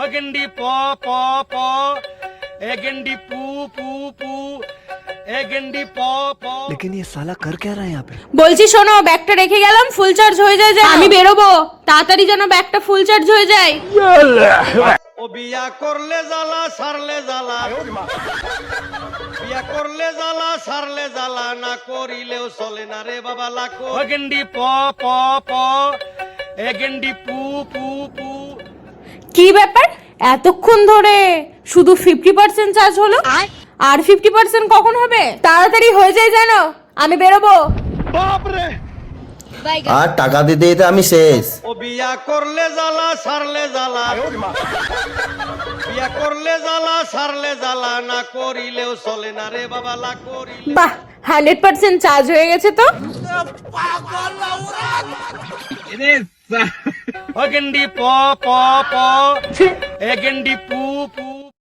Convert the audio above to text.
ও গেন্ডি প প প, এ গেন্ডি পু পু পু, এ গেন্ডি প প। लेकिन ये साला कर क्या रहा है यहाँ पे? বলছি শোনো, ব্যাগটা রেখে গেলাম, ফুল চার্জ হয়ে যায়, আমি বেরোবো, তাড়াতাড়ি যেন ব্যাগটা ফুল চার্জ হয়ে যায়। ও বিয়া করলে জ্বালা সারলে জ্বালা, বিয়া করলে জ্বালা সারলে জ্বালা, না করিলেও চলে না রে বাবা লাকো। ও গেন্ডি প প প, এ গেন্ডি পু পু পু। কি ব্যাপার, এতক্ষণ ধরে শুধু 50% চার্জ হলো, আর 50% কখন হবে? তাড়াতাড়ি হয়ে যায় জানো, আমি বেরোবো। আর টাকা দিতে দিতে আমি শেষ। ও বিয়া করলে জ্বালা সারলে জ্বালা, বিয়া করলে জ্বালা সারলে জ্বালা, না করিলেও চলে না রে বাবা লা করিলে। বাহ, 100% চার্জ হয়ে গেছে তো। ও গেন্ডি প প প, এ গেন্ডি পু